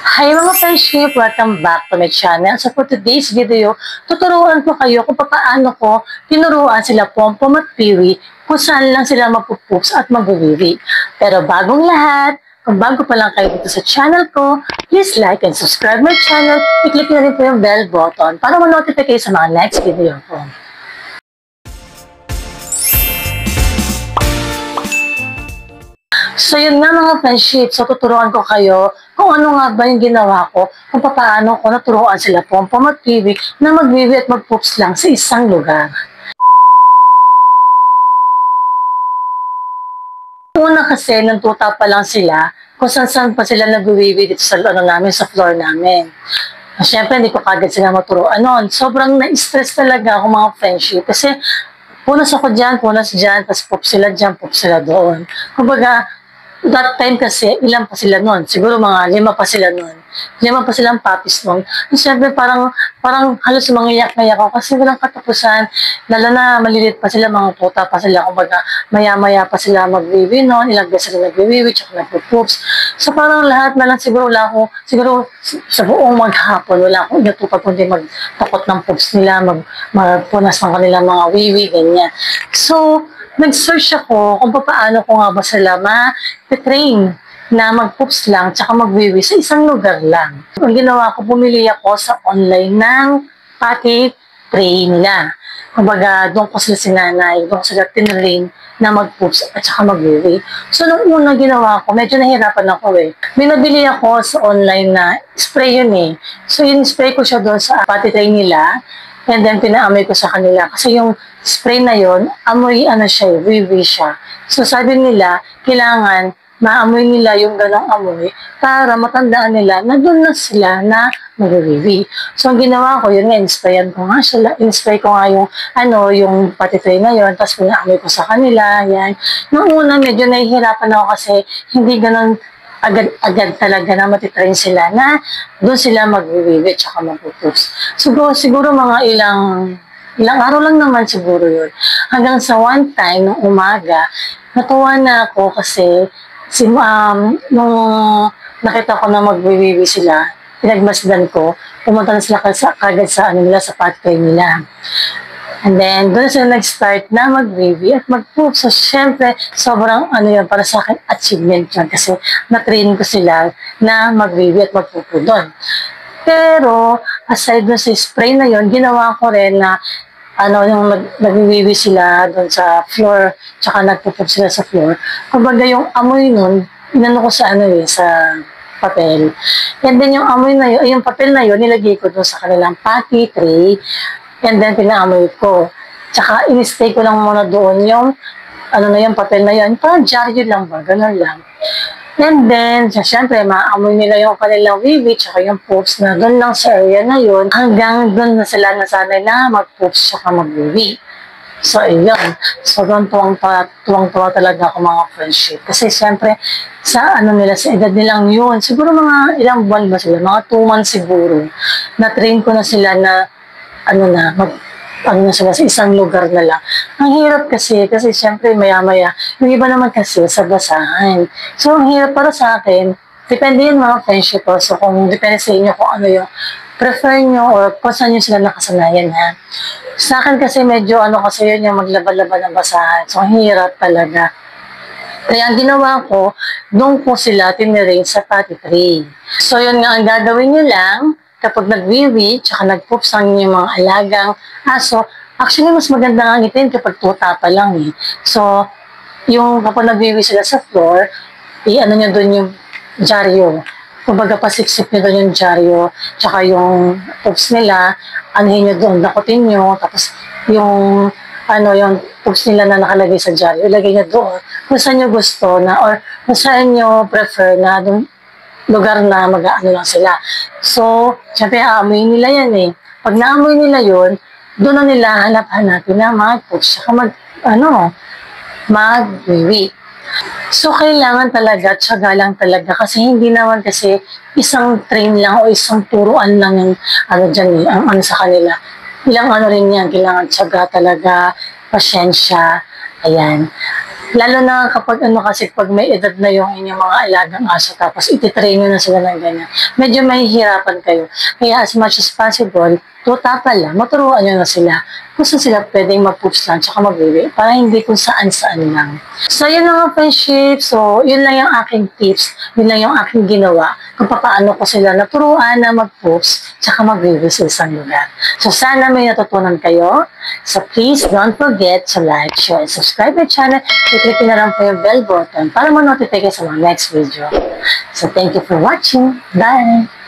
Hi mga friendship! Welcome back to my channel. So for today's video, tuturuan ko kayo kung paano ko tinuruan sila Pompom at Piwi kung saan lang sila magpupups at magwiwiwi. Pero bagong lahat, kung bago pa lang kayo dito sa channel ko, please like and subscribe my channel. I-click na rin po yung bell button para ma-notify kayo sa mga next video ko. So yun nga mga friendship, so tuturuan ko kayo kung ano nga ba yung ginawa ko, kung paano ko naturuan sila Pompom at Piwi na magwiwi at magpoops lang sa isang lugar. Una kasi, nang tuta pa lang sila, kung saan pa sila nagwiwi dito sa, namin, sa floor namin. Siyempre, hindi ko kagad sila maturuan noon. Sobrang na-stress talaga ako mga friendship kasi punas ako dyan, tapos poops sila dyan, poops sila doon. Kumbaga, that time kasi, ilan pa sila noon? Siguro mga 5 pa sila noon. 5 pa silang puppies noon. Siyempre, parang halos mangiyak-ngayak ako kasi walang katapusan. Lalo na maliliit pa sila, mga tuta pa sila. Kumbaga, maya-maya pa sila magwiwi noon. Ilang beses sila nagwiwi, tsaka nagpo-poops. So, parang lahat na lang siguro wala ako, siguro sa buong maghapon, wala akong inatupag kundi magtakot ng poops nila, magpunas ng kanilang mga wiwi, ganyan. So, nag-search ako kung paano ko nga ba sila ma-train na mag-poops lang tsaka magwiwi sa isang lugar lang. Ang ginawa ko, bumili ako sa online ng potty tray nila. Kumbaga, doon ko sila sinanay, doon ko sila tinrain na mag-poops at saka magwiwi. So, nung una ginawa ko, medyo nahirapan ako eh. May nabili ako sa online na spray yun eh. So, yun spray ko siya doon sa potty tray nila. And then, pinaamoy ko sa kanila. Kasi yung spray na yon, amoy siya, wiwi siya. So, sabi nila, kailangan maamoy nila yung ganong amoy para matandaan nila na doon na sila na magwiwi. So, ang ginawa ko, yun nga, in-sprayan ko nga sila. In-spray ko nga yung, yung potty tray na yun. Tapos, pinaamoy ko sa kanila. Yan. Noong una, medyo nahihirapan ako kasi hindi ganon agad talaga na matitrain sila na doon sila magwiwiwi at saka magpupoops. Siguro mga ilang araw lang naman siguro yun. Hanggang sa one time, nung umaga, natuwa na ako kasi nung nakita ko na magwiwiwi sila, pinagmasdan ko, pumunta na sila kagad sa sa potty nila. And then, doon sila nag-start na mag-wiwi at mag-poop. So, syempre, sobrang yun, para sa akin, achievement yun. Kasi, na-train ko sila na mag-wiwi at mag-poop doon. Pero, aside doon sa spray na yun, ginawa ko rin na, yung nag-wiwi sila doon sa floor, tsaka nag-poop sila sa floor. Kumbaga, yung amoy nun, inano ko sa sa papel. And then, yung amoy na yun, yung papel na yun, nilagay ko doon sa kanilang potty tray. And then, pinaamoy ko. Tsaka, in-stay ko lang muna doon yung, yung papel na yun. Parang dyaryo lang ba? Ganun lang. And then, syempre, maamoy nila yung kanilang wiwi, tsaka yung poops na doon lang sa area na yun. Hanggang doon na sila nasanay na mag-poops, tsaka mag-wiwi. So, yun. So, doon tuwang-tuwa talaga ako mga friendship. Kasi, syempre, sa nila, sa edad nilang yun, siguro mga ilang buwan ba sila? Mga 2 months siguro. Na-train ko na sila na sila sa isang lugar na lang. Ang hirap kasi syempre maya-maya, yung iba naman kasi sa basahan. So, ang hirap para sa akin, depende yun mga friendship po. So, kung depende sa inyo kung ano yung prefer nyo or kung saan nyo sila nakasanayan ha. Sa akin kasi medyo kasi yun yung maglaba-laba ng basahan. So, ang hirap talaga. Kaya ang ginawa ko, doon ko sila tinirain sa potty tray. So, yun nga ang gagawin nyo lang, kapag nagwiwi, tsaka nagpoops ang inyong mga alagang aso, actually, mas maganda nga ngitin kapag tuta pa lang eh. So, yung kapag nagwiwi sila sa floor, nyo doon yung dyaryo. Kumbaga, pasiksip nyo doon yung dyaryo, tsaka yung poops nila, anuhin nyo doon, dakutin nyo, tapos yung poops nila na nakalagay sa dyaryo, ilagay nyo doon. Kung saan nyo gusto na, or kung saan nyo prefer na doon, lugar na lang sila. So, syempre, aamoy nila yan eh. Pag naamoy nila yun, doon na nila hanap-hanapin na mag-poops, saka magwiwi. So, kailangan talaga, tiyaga lang talaga, kasi hindi naman kasi isang train lang o isang turuan lang yung dyan eh, ang sa kanila. Ilang rin yan, kailangan tiyaga talaga, pasyensya, ayan. Lalo na kapag kasi pag may edad na yung inyong mga alagang aso tapos ititrain nyo na sila ng ganyan, medyo mahihirapan kayo. Kaya as much as possible, tuta pa lang, maturuan nyo na sila kung saan sila pwedeng mag-poops lang tsaka mag-uwi para hindi kung saan-saan lang. So, yun lang ang friendship. So, yun lang yung aking tips. Yun lang yung aking ginawa kung paano ko sila naturuan na mag-poops tsaka mag-uwi sa isang lugar. So, sana may natutunan kayo. So, please don't forget to like, share, and subscribe my channel. I-click na lang po yung bell button para ma-notify kayo sa mga next video. So, thank you for watching. Bye!